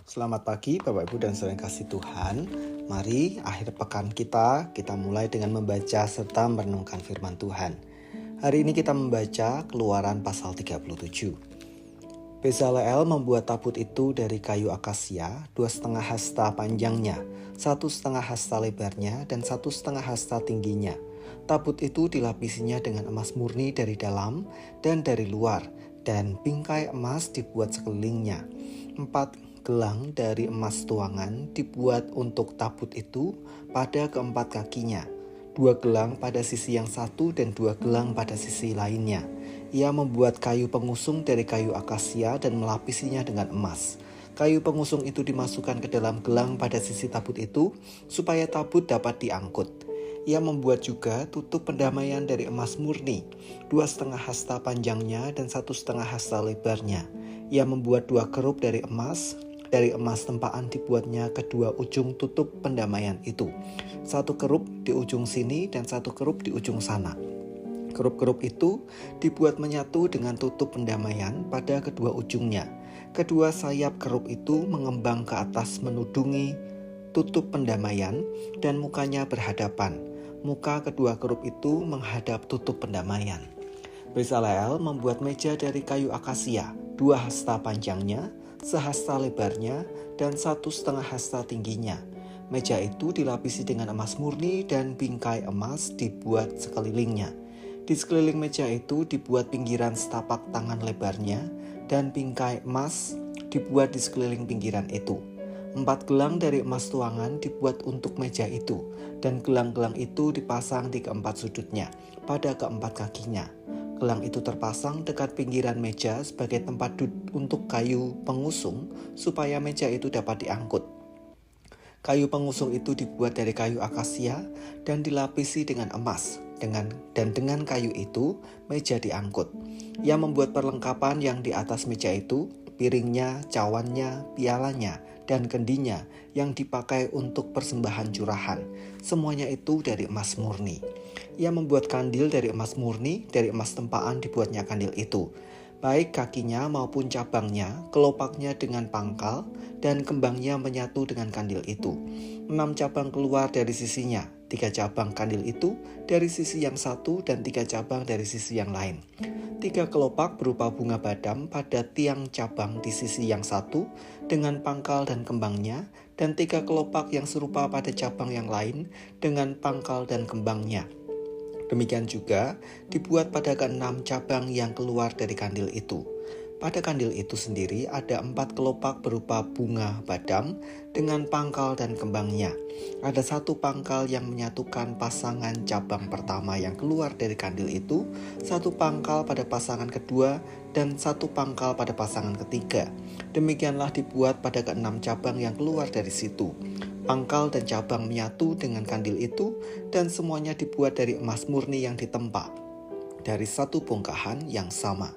Selamat pagi Bapak Ibu dan saudara yang kasih Tuhan. Mari akhir pekan kita mulai dengan membaca serta merenungkan firman Tuhan. Hari ini kita membaca Keluaran pasal 37. Bezaleel membuat tabut itu dari kayu akasia, 2,5 hasta panjangnya, 1,5 hasta lebarnya, dan 1,5 hasta tingginya. Tabut itu dilapisinya dengan emas murni dari dalam dan dari luar, dan bingkai emas dibuat sekelilingnya. 4 gelang dari emas tuangan dibuat untuk tabut itu pada keempat kakinya. 2 gelang pada sisi yang satu dan 2 gelang pada sisi lainnya. Ia membuat kayu pengusung dari kayu akasia dan melapisinya dengan emas. Kayu pengusung itu dimasukkan ke dalam gelang pada sisi tabut itu supaya tabut dapat diangkut. Ia membuat juga tutup pendamaian dari emas murni, 2,5 hasta panjangnya dan 1,5 hasta lebarnya. Ia membuat 2 kerup dari emas tempaan dibuatnya kedua ujung tutup pendamaian itu. 1 kerup di ujung sini dan 1 kerup di ujung sana. Kerup-kerup itu dibuat menyatu dengan tutup pendamaian pada kedua ujungnya. Kedua sayap kerup itu mengembang ke atas menudungi tutup pendamaian dan mukanya berhadapan. Muka kedua kerup itu menghadap tutup pendamaian. Bezaleel membuat meja dari kayu akasia, 2 hasta panjangnya, 1 hasta lebarnya, dan 1,5 hasta tingginya. Meja itu dilapisi dengan emas murni dan bingkai emas dibuat sekelilingnya. Di sekeliling meja itu dibuat pinggiran setapak tangan lebarnya, dan bingkai emas dibuat di sekeliling pinggiran itu. 4 gelang dari emas tuangan dibuat untuk meja itu, dan gelang-gelang itu dipasang di keempat sudutnya, pada keempat kakinya. Gelang itu terpasang dekat pinggiran meja sebagai tempat untuk kayu pengusung supaya meja itu dapat diangkut. Kayu pengusung itu dibuat dari kayu akasia dan dilapisi dengan emas. Dengan kayu itu meja diangkut. Ia membuat perlengkapan yang di atas meja itu, piringnya, cawannya, pialanya, dan kendinya yang dipakai untuk persembahan curahan. Semuanya itu dari emas murni. Ia membuat kandil dari emas murni, dari emas tempaan dibuatnya kandil itu. Baik kakinya maupun cabangnya, kelopaknya dengan pangkal, dan kembangnya menyatu dengan kandil itu. 6 cabang keluar dari sisinya, 3 cabang kandil itu dari sisi yang satu dan 3 cabang dari sisi yang lain. 3 kelopak berupa bunga badam pada tiang cabang di sisi yang satu dengan pangkal dan kembangnya, dan 3 kelopak yang serupa pada cabang yang lain dengan pangkal dan kembangnya. Demikian juga dibuat pada ke-6 cabang yang keluar dari kandil itu. Pada kandil itu sendiri ada 4 kelopak berupa bunga badam dengan pangkal dan kembangnya. Ada 1 pangkal yang menyatukan pasangan cabang pertama yang keluar dari kandil itu, 1 pangkal pada pasangan kedua, dan 1 pangkal pada pasangan ketiga. Demikianlah dibuat pada ke-6 cabang yang keluar dari situ. Pangkal dan cabang menyatu dengan kandil itu, dan semuanya dibuat dari emas murni yang ditempa, dari 1 bongkahan yang sama.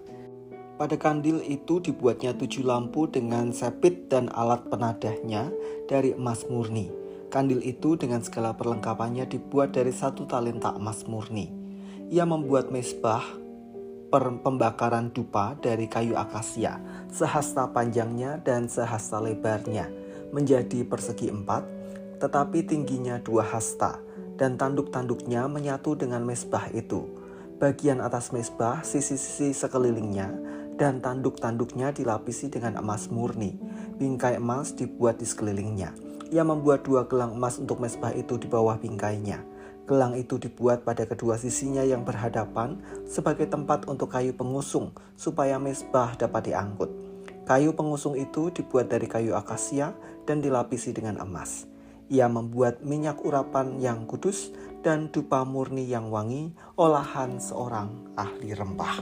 Pada kandil itu dibuatnya 7 lampu dengan sepit dan alat penadahnya dari emas murni. Kandil itu dengan segala perlengkapannya dibuat dari 1 talenta emas murni. Ia membuat mezbah pembakaran dupa dari kayu akasia, 1 hasta panjangnya dan 1 hasta lebarnya, menjadi persegi 4, tetapi tingginya 2 hasta, dan tanduk-tanduknya menyatu dengan mezbah itu. Bagian atas mezbah, sisi-sisi sekelilingnya, dan tanduk-tanduknya dilapisi dengan emas murni. Bingkai emas dibuat di sekelilingnya. Ia membuat 2 gelang emas untuk mezbah itu di bawah bingkainya. Gelang itu dibuat pada kedua sisinya yang berhadapan sebagai tempat untuk kayu pengusung supaya mezbah dapat diangkut. Kayu pengusung itu dibuat dari kayu akasia dan dilapisi dengan emas. Ia membuat minyak urapan yang kudus dan dupa murni yang wangi, olahan seorang ahli rempah.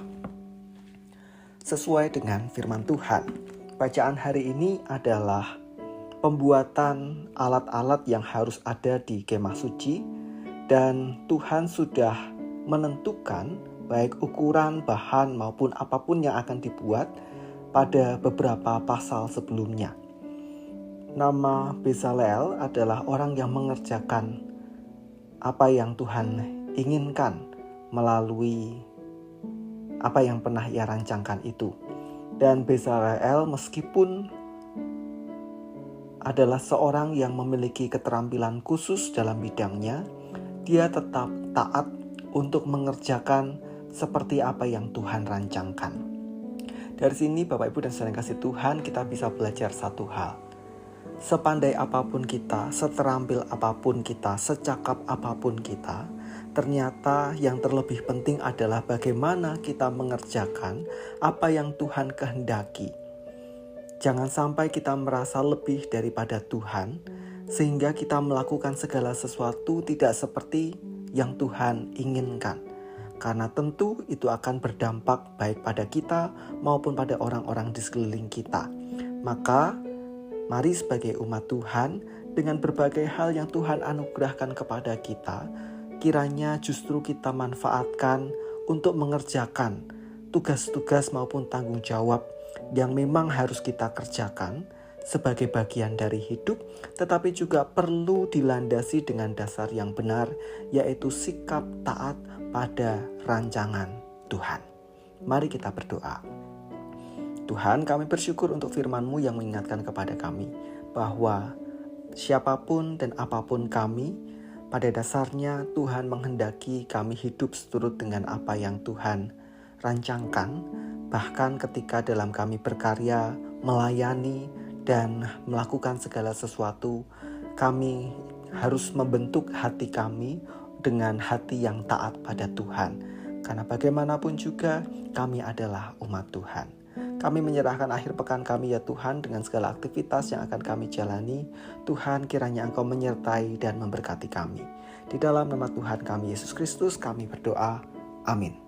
Sesuai dengan firman Tuhan, bacaan hari ini adalah pembuatan alat-alat yang harus ada di kemah suci, dan Tuhan sudah menentukan baik ukuran, bahan maupun apapun yang akan dibuat pada beberapa pasal sebelumnya. Nama Bezaleel adalah orang yang mengerjakan apa yang Tuhan inginkan melalui apa yang pernah ia rancangkan itu. Dan Bezaleel meskipun adalah seorang yang memiliki keterampilan khusus dalam bidangnya, dia tetap taat untuk mengerjakan seperti apa yang Tuhan rancangkan. Dari sini Bapak Ibu dan Saudara yang kasih Tuhan, kita bisa belajar satu hal. Sepandai apapun kita, seterampil apapun kita, secakap apapun kita, ternyata yang terlebih penting adalah bagaimana kita mengerjakan apa yang Tuhan kehendaki. Jangan sampai kita merasa lebih daripada Tuhan, sehingga kita melakukan segala sesuatu tidak seperti yang Tuhan inginkan. Karena tentu itu akan berdampak baik pada kita maupun pada orang-orang di sekeliling kita. Maka, mari sebagai umat Tuhan, dengan berbagai hal yang Tuhan anugerahkan kepada kita, kiranya justru kita manfaatkan untuk mengerjakan tugas-tugas maupun tanggung jawab yang memang harus kita kerjakan sebagai bagian dari hidup, tetapi juga perlu dilandasi dengan dasar yang benar, yaitu sikap taat pada rancangan Tuhan. Mari kita berdoa. Tuhan, kami bersyukur untuk firman-Mu yang mengingatkan kepada kami bahwa siapapun dan apapun kami, pada dasarnya Tuhan menghendaki kami hidup seturut dengan apa yang Tuhan rancangkan. Bahkan ketika dalam kami berkarya, melayani, dan melakukan segala sesuatu, kami harus membentuk hati kami dengan hati yang taat pada Tuhan. Karena bagaimanapun juga kami adalah umat Tuhan. Kami menyerahkan akhir pekan kami ya Tuhan dengan segala aktivitas yang akan kami jalani. Tuhan, kiranya Engkau menyertai dan memberkati kami. Di dalam nama Tuhan kami Yesus Kristus kami berdoa. Amin.